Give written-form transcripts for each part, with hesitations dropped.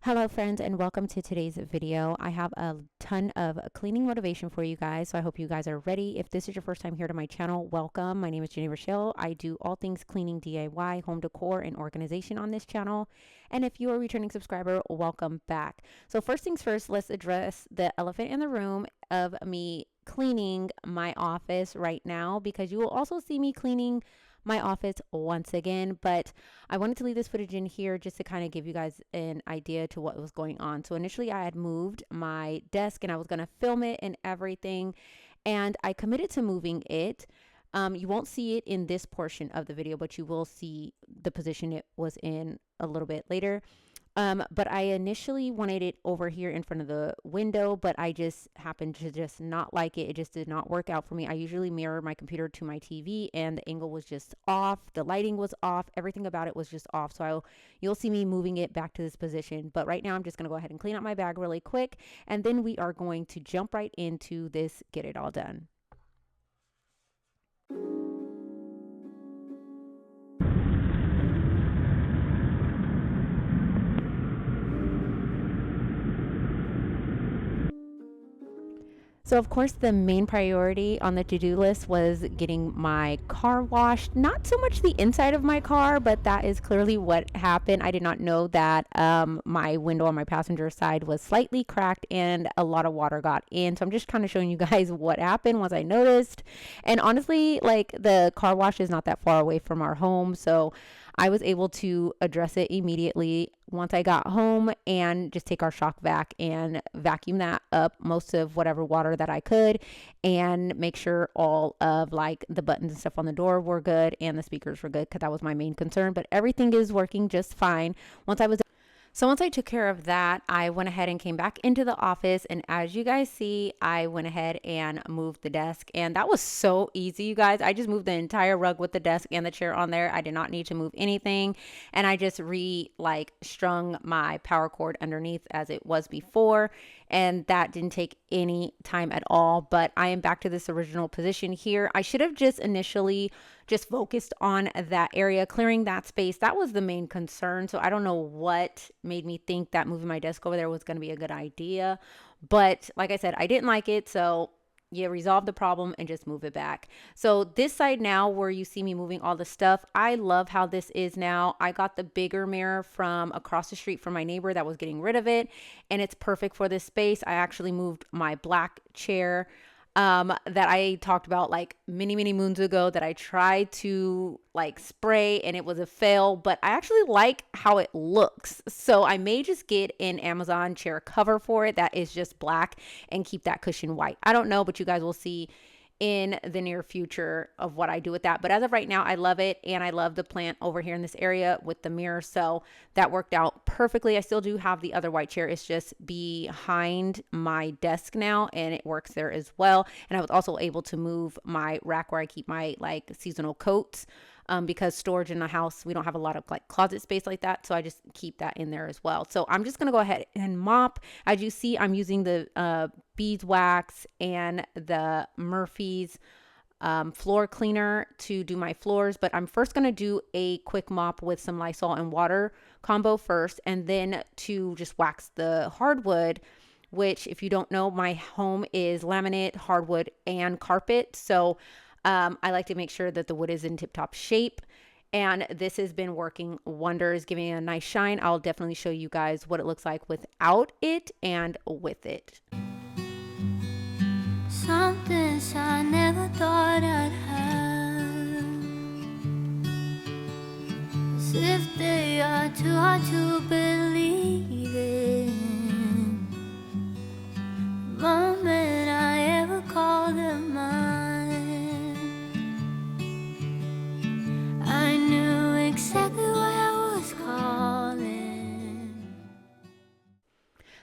Hello friends and welcome to today's video. I have a ton of cleaning motivation for you guys, so I hope you guys are ready. If this is your first time here to my channel, welcome. My name is Janay.Rachelle. I do all things cleaning, DIY, home decor, and organization on this channel. And if you are a returning subscriber, welcome back. So first things first, let's address the elephant in the room of me cleaning my office right now, because you will also see me cleaning my office once again, but I wanted to leave this footage in here just to kind of give you guys an idea to what was going on. So initially I had moved my desk and I was going to film it and everything, and I committed to moving it. You won't see it in this portion of the video, but you will see the position it was in a little bit later. But I initially wanted it over here in front of the window, but I just happened to just not like it. It just did not work out for me. I usually mirror my computer to my TV and the angle was just off. The lighting was off. Everything about it was just off. So you'll see me moving it back to this position. But right now I'm just going to go ahead and clean up my bag really quick. And then we are going to jump right into this Get It All Done. So of course the main priority on the to-do list was getting my car washed. Not so much the inside of my car, but that is clearly what happened. I did not know that my window on my passenger side was slightly cracked and a lot of water got in. So I'm just kind of showing you guys what happened once I noticed. And honestly, like, the car wash is not that far away from our home, so I was able to address it immediately once I got home and just take our shock vac and vacuum that up, most of whatever water that I could, and make sure all of like the buttons and stuff on the door were good and the speakers were good, because that was my main concern. But everything is working just fine. Once I took care of that, I went ahead and came back into the office, and as you guys see, I went ahead and moved the desk, and that was so easy, you guys. I just moved the entire rug with the desk and the chair on there. I did not need to move anything, and I just strung my power cord underneath as it was before, and that didn't take any time at all. But I am back to this original position here. I should have just initially just focused on that area, clearing that space. That was the main concern. So I don't know what made me think that moving my desk over there was going to be a good idea. But like I said, I didn't like it. So you resolve the problem and just move it back. So this side now, where you see me moving all the stuff, I love how this is now. I got the bigger mirror from across the street from my neighbor that was getting rid of it, and it's perfect for this space. I actually moved my black chair that I talked about like many moons ago, that I tried to like spray and it was a fail, but I actually like how it looks. So I may just get an Amazon chair cover for it that is just black and keep that cushion white. I don't know, but you guys will see in the near future of what I do with that. But as of right now, I love it, and I love the plant over here in this area with the mirror, so that worked out perfectly. I still do have the other white chair. It's just behind my desk now, and it works there as well. And I was also able to move my rack where I keep my like seasonal coats, because storage in the house, we don't have a lot of like closet space like that. So I just keep that in there as well. So I'm just going to go ahead and mop. As you see, I'm using the beeswax and the Murphy's floor cleaner to do my floors. But I'm first going to do a quick mop with some Lysol and water combo first, and then to just wax the hardwood, which, if you don't know, my home is laminate, hardwood, and carpet. So I like to make sure that the wood is in tip-top shape, and this has been working wonders, giving it a nice shine. I'll definitely show you guys what it looks like without it and with it. Something I never thought I'd have, as if they are too hard to believe in. The moment I ever called them mine, I knew exactly what I was calling.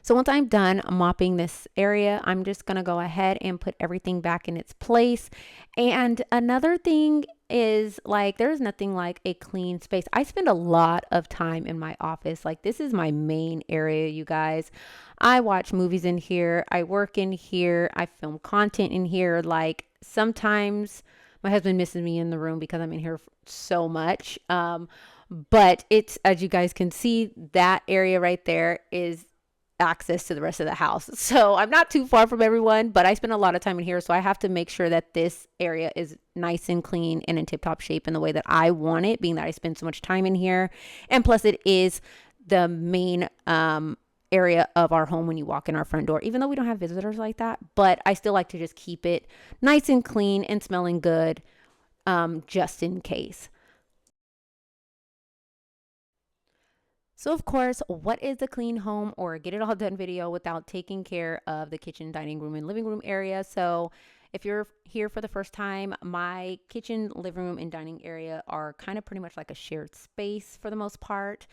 So once I'm done mopping this area, I'm just going to go ahead and put everything back in its place. And another thing is, like, there's nothing like a clean space. I spend a lot of time in my office. Like, this is my main area, you guys. I watch movies in here. I work in here. I film content in here. Like, sometimes my husband misses me in the room because I'm in here so much. But it's, as you guys can see, that area right there is access to the rest of the house. So I'm not too far from everyone, but I spend a lot of time in here. So I have to make sure that this area is nice and clean and in tip top shape in the way that I want it, being that I spend so much time in here. And plus, it is the main area of our home when you walk in our front door, even though we don't have visitors like that. But I still like to just keep it nice and clean and smelling good, just in case. So, of course, what is a clean home or get it all done video without taking care of the kitchen, dining room, and living room area? So, if you're here for the first time, my kitchen, living room, and dining area are kind of pretty much like a shared space for the most part.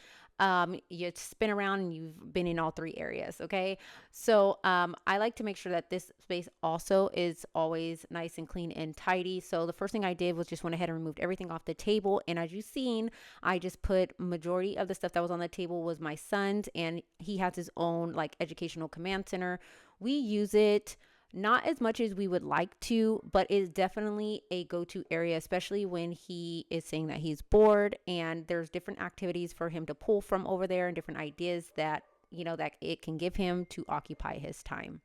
You spin around and you've been in all three areas. Okay. So, I like to make sure that this space also is always nice and clean and tidy. So the first thing I did was just went ahead and removed everything off the table. And as you've seen, I just put majority of the stuff that was on the table was my son's, and he has his own like educational command center. We use it not as much as we would like to, but it's definitely a go-to area, especially when he is saying that he's bored and there's different activities for him to pull from over there and different ideas that, that it can give him to occupy his time.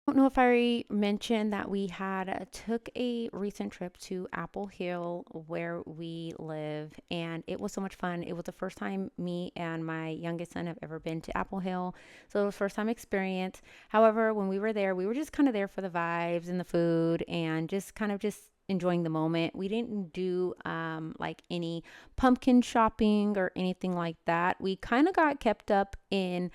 Don't know if I mentioned that we had took a recent trip to Apple Hill where we live, and it was so much fun. It was the first time me and my youngest son have ever been to Apple Hill, so it was first time experience. However, when we were there, we were just kind of there for the vibes and the food and just kind of just enjoying the moment. We didn't do like any pumpkin shopping or anything like that. We kind of got kept up in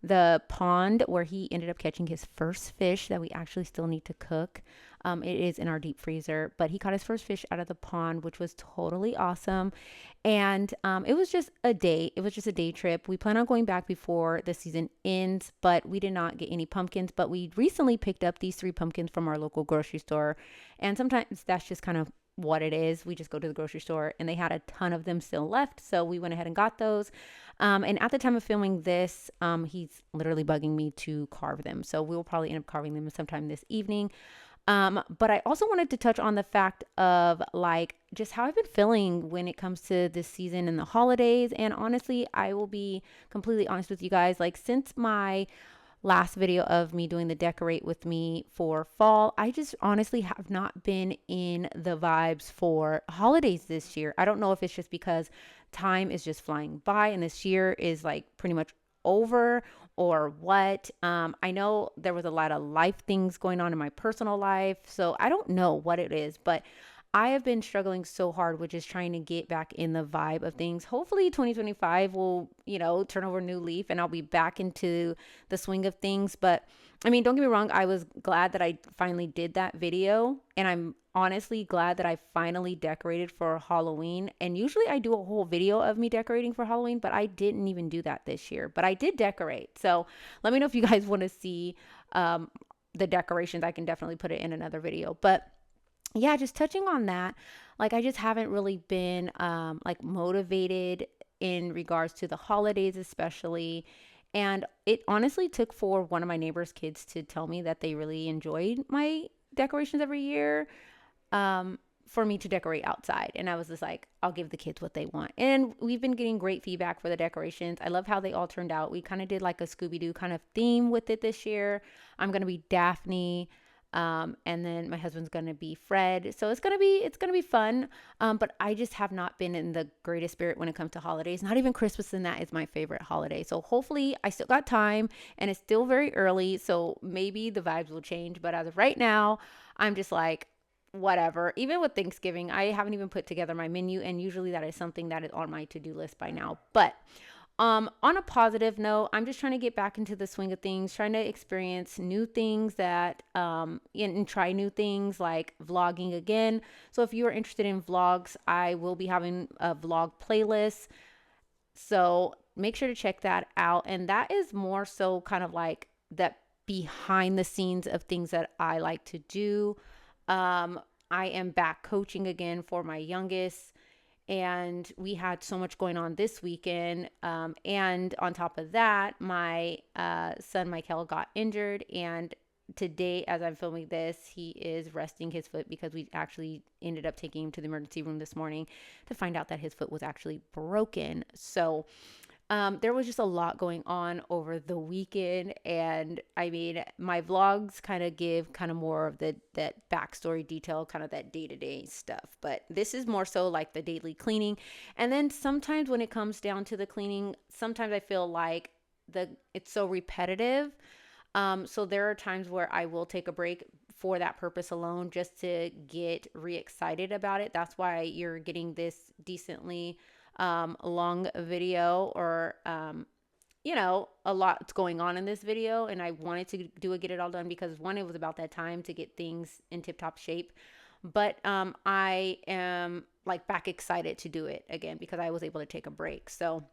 the pond where he ended up catching his first fish that we actually still need to cook. It is in our deep freezer, but he caught his first fish out of the pond, which was totally awesome. And it was just a day. It was just a day trip. We plan on going back before the season ends, but we did not get any pumpkins. But we recently picked up these three pumpkins from our local grocery store. And sometimes that's just kind of what it is. We just go to the grocery store and they had a ton of them still left. So we went ahead and got those. And at the time of filming this, he's literally bugging me to carve them. So we will probably end up carving them sometime this evening. But I also wanted to touch on the fact of like just how I've been feeling when it comes to this season and the holidays. And honestly, I will be completely honest with you guys. Like since my last video of me doing the decorate with me for fall, I just honestly have not been in the vibes for holidays this year. I don't know if it's just because time is just flying by and this year is like pretty much over or what. I know there was a lot of life things going on in my personal life, so I don't know what it is, but I have been struggling so hard with just trying to get back in the vibe of things. Hopefully 2025 will, turn over a new leaf and I'll be back into the swing of things. But I mean, don't get me wrong. I was glad that I finally did that video. And I'm honestly glad that I finally decorated for Halloween. And usually I do a whole video of me decorating for Halloween, but I didn't even do that this year. But I did decorate. So let me know if you guys want to see the decorations. I can definitely put it in another video. But yeah, just touching on that, like I just haven't really been like motivated in regards to the holidays, especially. And it honestly took for one of my neighbor's kids to tell me that they really enjoyed my decorations every year, for me to decorate outside. And I was just like, I'll give the kids what they want. And we've been getting great feedback for the decorations. I love how they all turned out. We kind of did like a Scooby Doo kind of theme with it this year. I'm going to be Daphne. And then my husband's gonna be Fred. So it's gonna be fun. But I just have not been in the greatest spirit when it comes to holidays. Not even Christmas, and that is my favorite holiday. So hopefully I still got time and it's still very early. So maybe the vibes will change. But as of right now, I'm just like, whatever. Even with Thanksgiving, I haven't even put together my menu, and usually that is something that is on my to-do list by now. But on a positive note, I'm just trying to get back into the swing of things, trying to experience new things that, and try new things like vlogging again. So if you are interested in vlogs, I will be having a vlog playlist. So make sure to check that out. And that is more so kind of like that behind the scenes of things that I like to do. I am back coaching again for my youngest, and we had so much going on this weekend. And on top of that, my son Michael got injured, and today, as I'm filming this, he is resting his foot because we actually ended up taking him to the emergency room this morning to find out that his foot was actually broken. So there was just a lot going on over the weekend, and I mean, my vlogs kind of give kind of more of that backstory detail, kind of that day-to-day stuff. But this is more so like the daily cleaning. And then sometimes when it comes down to the cleaning, sometimes I feel like it's so repetitive. So there are times where I will take a break for that purpose alone, just to get re-excited about it. That's why you're getting this decently long video, or a lot's going on in this video, and I wanted to do it, get it all done, because one, it was about that time to get things in tip-top shape. But I am like back excited to do it again because I was able to take a break. So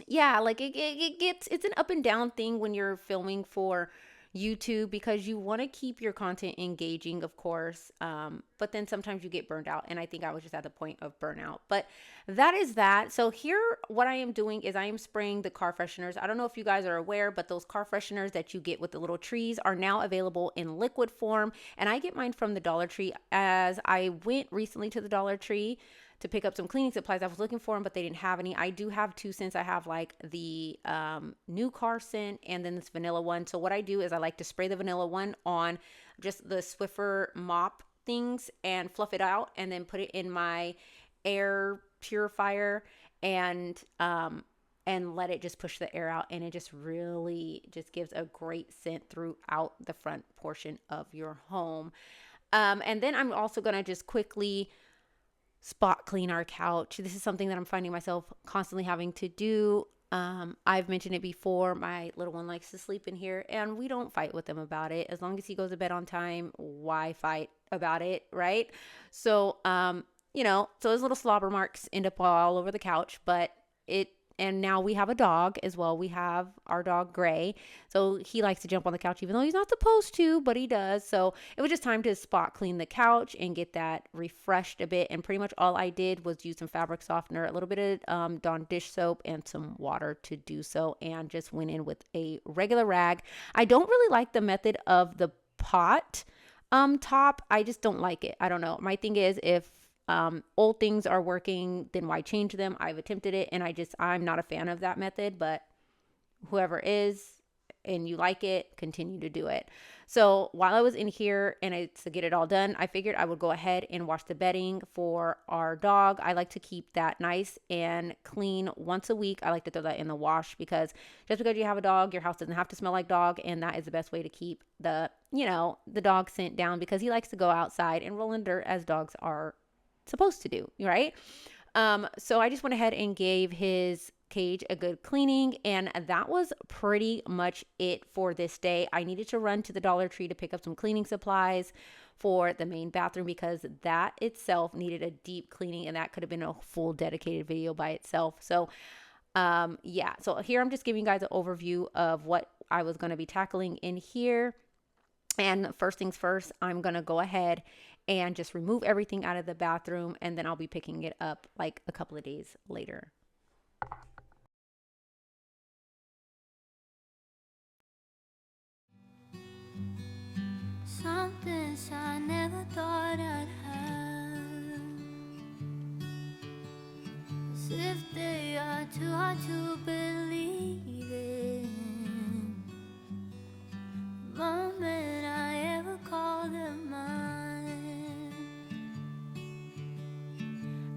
yeah, like it's an up and down thing when you're filming for YouTube, because you want to keep your content engaging, of course. But then sometimes you get burned out, and I think I was just at the point of burnout. But that is that. So here, what I am doing is I am spraying the car fresheners. I don't know if you guys are aware, but those car fresheners that you get with the little trees are now available in liquid form, and I get mine from the Dollar Tree. As I went recently to the Dollar Tree to pick up some cleaning supplies, I was looking for them, but they didn't have any. I do have two scents. I have like the new car scent and then this vanilla one. So what I do is I like to spray the vanilla one on just the Swiffer mop things and fluff it out, and then put it in my air purifier and let it just push the air out, and it just really just gives a great scent throughout the front portion of your home. And then I'm also gonna just quickly spot clean our couch. This is something that I'm finding myself constantly having to do. I've mentioned it before. My little one likes to sleep in here, and we don't fight with him about it. As long as he goes to bed on time, why fight about it, right? So, so his little slobber marks end up all over the couch, and now we have a dog as well. We have our dog Gray. So he likes to jump on the couch, even though he's not supposed to, but he does. So it was just time to spot clean the couch and get that refreshed a bit. And pretty much all I did was use some fabric softener, a little bit of Dawn dish soap, and some water to do so. And just went in with a regular rag. I don't really like the method of the pot top. I just don't like it. I don't know. My thing is, if old things are working, then why change them? I've attempted it, and I'm not a fan of that method, but whoever is and you like it, continue to do it. So while I was in here and to get it all done, I figured I would go ahead and wash the bedding for our dog. I like to keep that nice and clean once a week. I like to throw that in the wash, because just because you have a dog, your house doesn't have to smell like dog, and that is the best way to keep the dog scent down, because he likes to go outside and roll in dirt, as dogs are supposed to do, right? So I just went ahead and gave his cage a good cleaning, and that was pretty much it for this day. I needed to run to the Dollar Tree to pick up some cleaning supplies for the main bathroom, because that itself needed a deep cleaning, and that could have been a full dedicated video by itself. So so here I'm just giving you guys an overview of what I was going to be tackling in here. And first things first, I'm going to go ahead and just remove everything out of the bathroom, and then I'll be picking it up like a couple of days later. Some things I never thought I'd have, as if they are too hard to believe in. The moment I ever called them mine,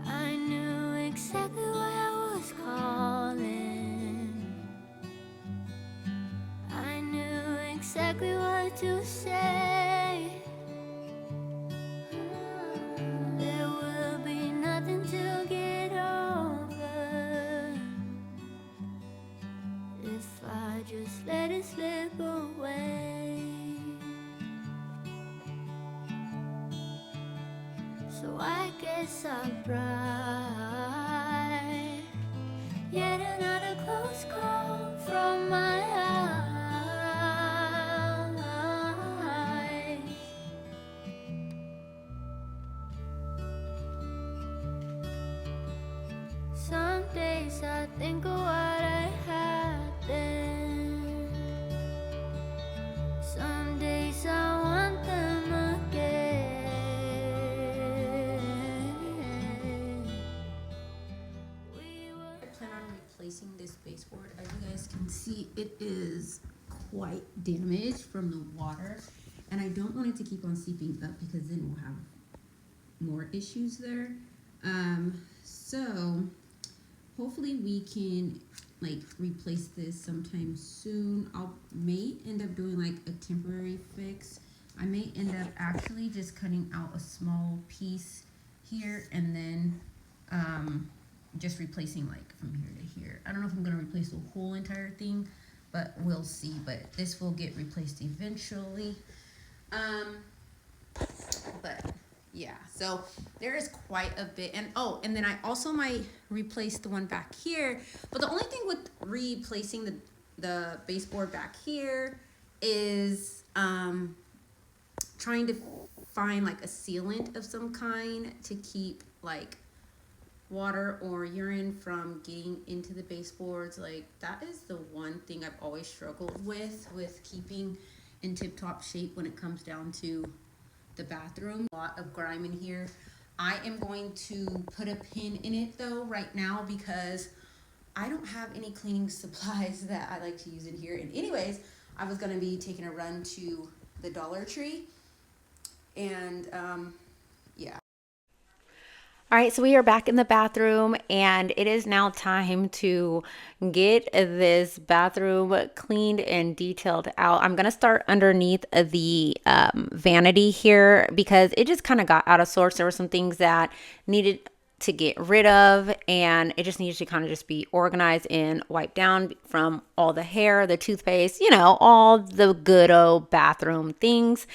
I knew exactly what I was calling. I knew exactly what to say. There will be nothing to get over if I just let it slip away. So I guess I'll try yet another close call from my eyes. Some days I think of what I had then. Some days replacing this baseboard. As you guys can see, it is quite damaged from the water, and I don't want it to keep on seeping up because then we'll have more issues there. So hopefully we can like replace this sometime soon. May end up doing like a temporary fix. I may end up actually just cutting out a small piece here and then just replacing like from here to here. I don't know if I'm gonna replace the whole entire thing, but we'll see. But this will get replaced eventually. But yeah, so there is quite a bit. And oh, and then I also might replace the one back here. But the only thing with replacing the baseboard back here is trying to find like a sealant of some kind to keep like water or urine from getting into the baseboards. Like that is the one thing I've always struggled with keeping in tip-top shape when it comes down to the bathroom. A lot of grime in here. I am going to put a pin in it though right now because I don't have any cleaning supplies that I like to use in here. And anyways, I was gonna be taking a run to the Dollar Tree and yeah. All right, so we are back in the bathroom and it is now time to get this bathroom cleaned and detailed out. I'm gonna start underneath the vanity here because it just kind of got out of sorts. There were some things that needed to get rid of and it just needed to kind of just be organized and wiped down from all the hair, the toothpaste, you know, all the good old bathroom things.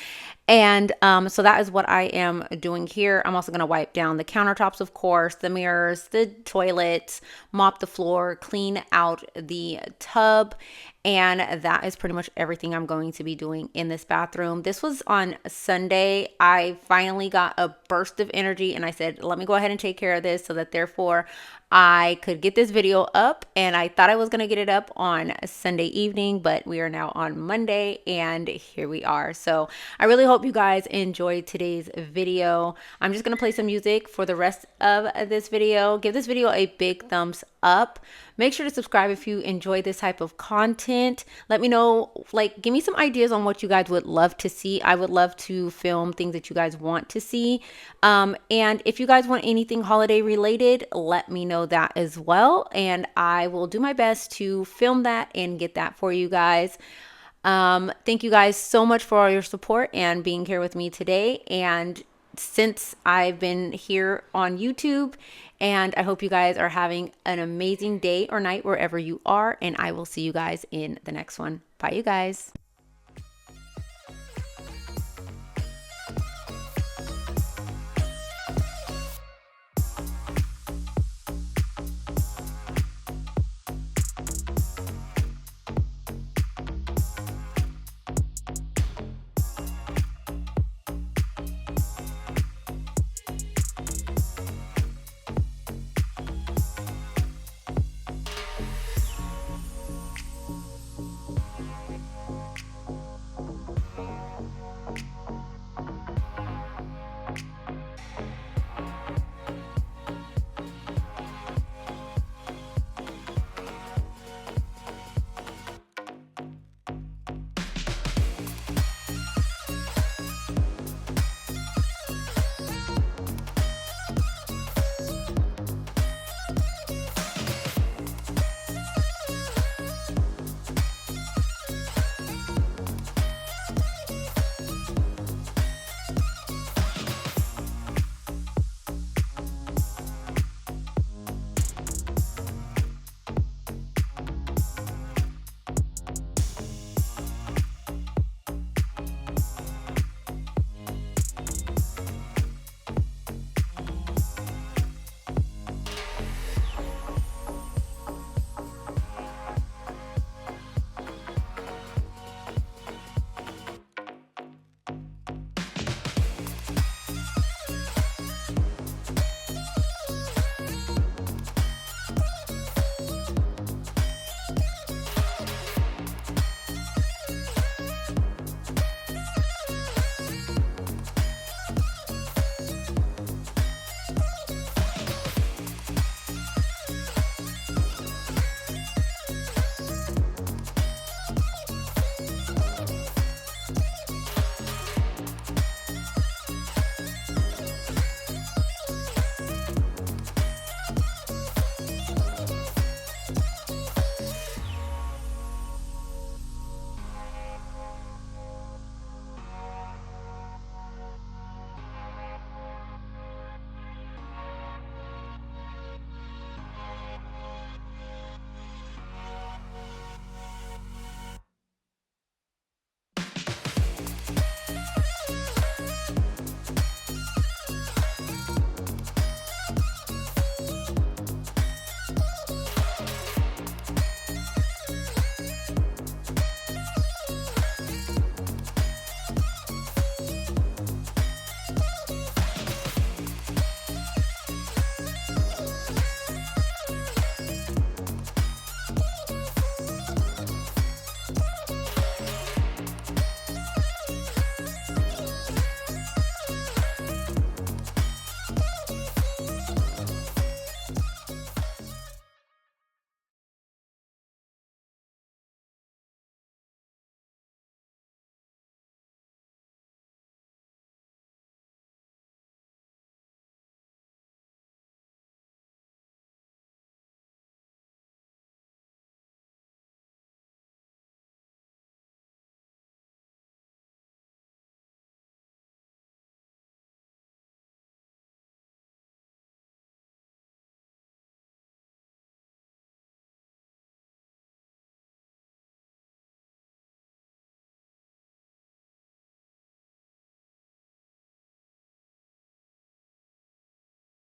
And so that is what I am doing here. I'm also going to wipe down the countertops, of course, the mirrors, the toilets, mop the floor, clean out the tub. And that is pretty much everything I'm going to be doing in this bathroom. This was on Sunday. I finally got a burst of energy and I said, let me go ahead and take care of this so that therefore I could get this video up. And I thought I was going to get it up on Sunday evening, but we are now on Monday and here we are. So I really hope you guys enjoyed today's video. I'm just going to play some music for the rest of this video. Give this video a big thumbs up. Make sure to subscribe if you enjoy this type of content. Let me know, like, give me some ideas on what you guys would love to see. I would love to film things that you guys want to see. And if you guys want anything holiday related, let me know that as well. And I will do my best to film that and get that for you guys. Thank you guys so much for all your support and being here with me today. And since I've been here on YouTube, and I hope you guys are having an amazing day or night wherever you are. And I will see you guys in the next one. Bye, you guys.